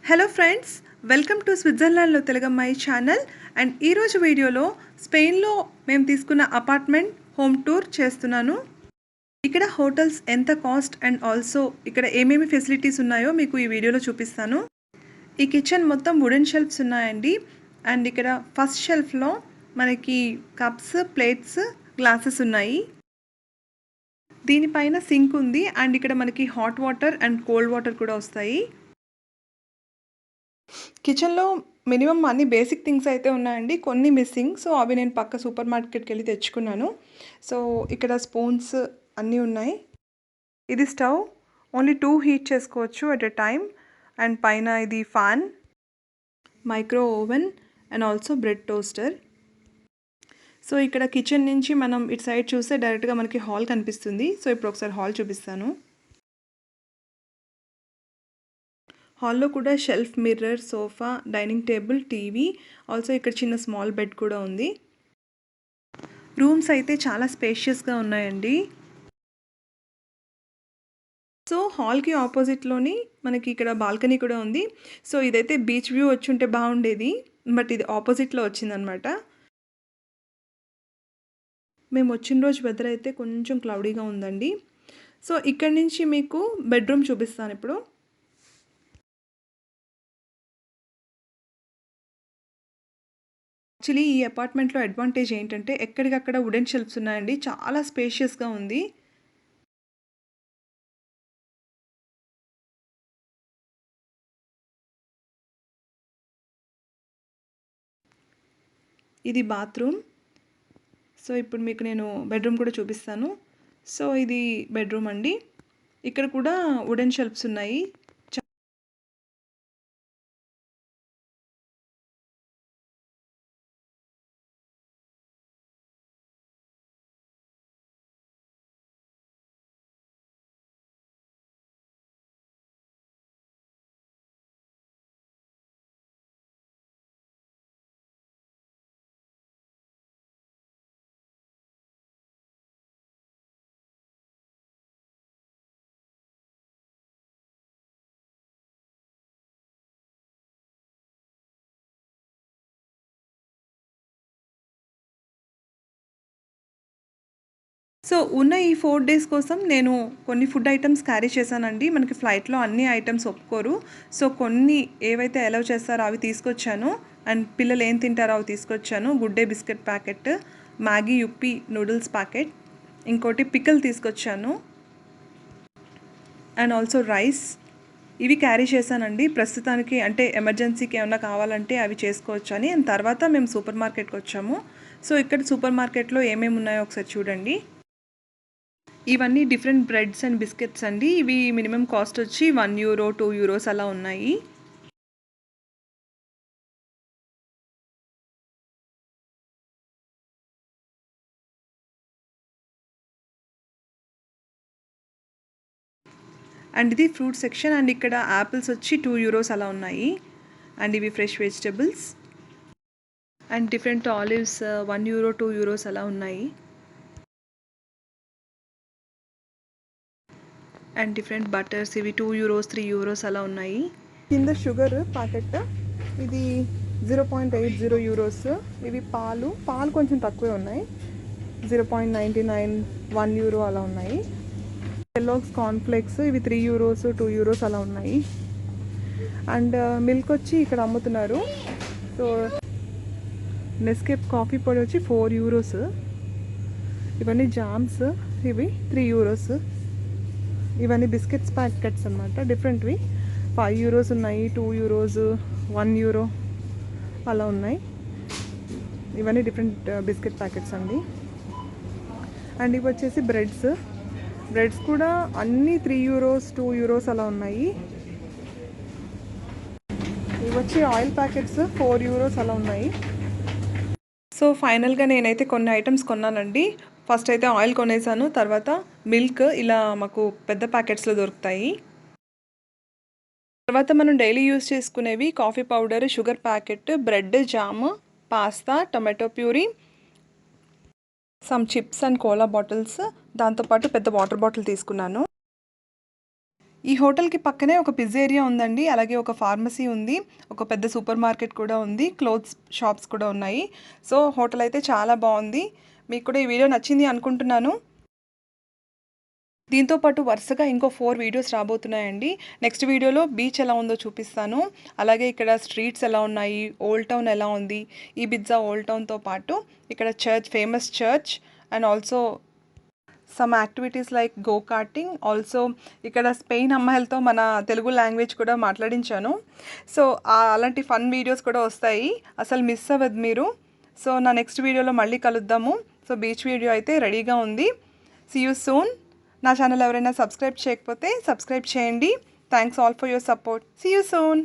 Hello friends, welcome to స్విట్జర్లాండ్లో తెలుగమ్మాయి channel. And ఈరోజు వీడియోలో స్పెయిన్లో మేము తీసుకున్న అపార్ట్మెంట్ హోమ్ టూర్ చేస్తున్నాను. ఇక్కడ హోటల్స్ ఎంత కాస్ట్ అండ్ ఆల్సో ఇక్కడ ఏమేమి ఫెసిలిటీస్ ఉన్నాయో మీకు ఈ వీడియోలో చూపిస్తాను. ఈ కిచెన్ మొత్తం వుడెన్ షెల్ఫ్స్ ఉన్నాయండి. అండ్ ఇక్కడ ఫస్ట్ షెల్ఫ్లో మనకి కప్స్, ప్లేట్స్, గ్లాసెస్ ఉన్నాయి. దీనిపైన సింక్ ఉంది అండ్ ఇక్కడ మనకి hot water and cold water కూడా వస్తాయి. కిచెన్లో మినిమం అన్ని బేసిక్ థింగ్స్ అయితే ఉన్నాయండి, కొన్ని మిస్సింగ్. సో అవి నేను పక్క సూపర్ మార్కెట్కి వెళ్ళి తెచ్చుకున్నాను. సో ఇక్కడ స్పూన్స్ అన్నీ ఉన్నాయి. ఇది స్టవ్, ఓన్లీ 2 హీట్ చేసుకోవచ్చు అట్ ఎ టైమ్. అండ్ పైన ఇది fan, micro oven and also bread toaster. So ఇక్కడ కిచెన్ నుంచి మనం ఇటు సైడ్ చూస్తే డైరెక్ట్గా మనకి హాల్ కనిపిస్తుంది. సో ఇప్పుడు ఒకసారి హాల్ చూపిస్తాను. హాల్లో కూడా shelf, mirror, sofa, dining table, TV, also ఇక్కడ చిన్న స్మాల్ బెడ్ కూడా ఉంది. రూమ్స్ అయితే చాలా స్పేషియస్గా ఉన్నాయండి. సో హాల్కి ఆపోజిట్లోని మనకి ఇక్కడ బాల్కనీ కూడా ఉంది. సో ఇదైతే బీచ్ వ్యూ వచ్చి ఉంటే బాగుండేది, బట్ ఇది ఆపోజిట్లో వచ్చిందనమాట. మేము వచ్చిన రోజు వెదర్ అయితే కొంచెం క్లౌడీగా ఉందండి. సో ఇక్కడి నుంచి మీకు బెడ్రూమ్ చూపిస్తాను ఇప్పుడు. యాక్చువల్లీ ఈ అపార్ట్మెంట్లో అడ్వాంటేజ్ ఏంటంటే ఎక్కడికక్కడ వుడెన్ షెల్ఫ్స్ ఉన్నాయండి, చాలా స్పేషియస్గా ఉంది. ఇది బాత్రూమ్. సో ఇప్పుడు మీకు నేను బెడ్రూమ్ కూడా చూపిస్తాను. సో ఇది బెడ్రూమ్ అండి. ఇక్కడ కూడా వుడెన్ షెల్ఫ్స్ ఉన్నాయి. సో ఉన్న ఈ 4 days కోసం నేను కొన్ని ఫుడ్ ఐటమ్స్ క్యారీ చేశానండి. మనకి ఫ్లైట్లో అన్ని ఐటమ్స్ ఒప్పుకోరు. సో కొన్ని ఏవైతే అలౌ చేస్తారో అవి తీసుకొచ్చాను. అండ్ పిల్లలు ఏం తింటారో అవి తీసుకొచ్చాను. Good Day biscuit packet, Maggi Yippee noodles packet, ఇంకోటి పికల్ తీసుకొచ్చాను అండ్ ఆల్సో రైస్. ఇవి క్యారీ చేశానండి ప్రస్తుతానికి, అంటే ఎమర్జెన్సీకి ఏమైనా కావాలంటే అవి చేసుకోవచ్చు అని. అండ్ తర్వాత మేము సూపర్ మార్కెట్కి వచ్చాము. సో ఇక్కడ సూపర్ మార్కెట్లో ఏమేమి ఉన్నాయో ఒకసారి చూడండి. ఇవన్నీ డిఫరెంట్ బ్రెడ్స్ అండ్ బిస్కెట్స్ అండి. ఇవి మినిమం కాస్ట్ వచ్చి €1, €2 అలా ఉన్నాయి. అండ్ ఇది ఫ్రూట్ సెక్షన్. అండ్ ఇక్కడ యాపిల్స్ వచ్చి €2 అలా ఉన్నాయి. అండ్ ఇవి fresh vegetables and different olives €1, €2 అలా ఉన్నాయి. అండ్ డిఫరెంట్ బటర్స్ ఇవి €2, €3 అలా ఉన్నాయి. కింద షుగర్ ప్యాకెట్ ఇది €0.80. ఇవి పాలు కొంచెం తక్కువే ఉన్నాయి, €0.99, €1 అలా ఉన్నాయి. కెల్లాగ్స్ కార్న్ఫ్లేక్స్ ఇవి €3, €2 అలా ఉన్నాయి. అండ్ మిల్క్ వచ్చి ఇక్కడ అమ్ముతున్నారు. సో నెస్కేఫ్ కాఫీ పొడి వచ్చి €4. ఇవన్నీ జామ్స్, ఇవి €3. ఇవన్నీ బిస్కెట్స్ ప్యాకెట్స్ అనమాట, డిఫరెంట్వి. €5 ఉన్నాయి, €2, €1 అలా ఉన్నాయి. ఇవన్నీ డిఫరెంట్ బిస్కెట్ ప్యాకెట్స్ అండి. అండ్ ఇవి వచ్చేసి బ్రెడ్స్ కూడా అన్నీ €3, €2 అలా ఉన్నాయి. ఇవి వచ్చి ఆయిల్ ప్యాకెట్స్ €4 అలా ఉన్నాయి. సో ఫైనల్గా నేనైతే కొన్ని ఐటమ్స్ కొన్నానండి. ఫస్ట్ అయితే ఆయిల్ కొనేసాను, తర్వాత మిల్క్ ఇలా మాకు పెద్ద ప్యాకెట్స్లో దొరుకుతాయి. తర్వాత మనం డైలీ యూజ్ చేసుకునేవి coffee powder, sugar packet, bread, jam, pasta, tomato puree, some chips and cola bottles, దాంతోపాటు పెద్ద వాటర్ బాటిల్ తీసుకున్నాను. ఈ హోటల్‌కి పక్కనే ఒక పిజ్జేరియా ఉందండి. అలాగే ఒక ఫార్మసీ ఉంది. ఒక పెద్ద సూపర్ మార్కెట్ కూడా ఉంది. క్లోత్స్ షాప్స్ కూడా ఉన్నాయి. సో, హోటల్ అయితే చాలా బావుంది. మీకు కూడా ఈ వీడియో నచ్చింది అనుకుంటున్నాను. దీంతో పాటు వరుసగా ఇంకో 4 వీడియోస్ రాబోతున్నాయండి. నెక్స్ట్ వీడియోలో బీచ్ ఎలా ఉందో చూపిస్తాను. అలాగే ఇక్కడ స్ట్రీట్స్ ఎలా ఉన్నాయి, ఓల్డ్ టౌన్ ఎలా ఉంది, ఈ బిజ్జా ఓల్డ్ టౌన్‌తో పాటు ఇక్కడ famous church and also some activities like go karting. Also ఇక్కడ స్పెయిన్ అమ్మాయిలతో మన తెలుగు లాంగ్వేజ్ కూడా మాట్లాడించాను. సో, అలాంటి ఫన్ వీడియోస్ కూడా వస్తాయి. అసలు మిస్ అవ్వద్దు మీరు. సో, నా నెక్స్ట్ వీడియోలో మళ్ళీ కలుద్దాము. సో, బీచ్ వీడియో అయితే రెడీగా ఉంది. See you soon. నా ఛానల్ ఎవరైనా సబ్స్క్రైబ్ చేయకపోతే సబ్స్క్రైబ్ చేయండి. Thanks all for your support. See you soon.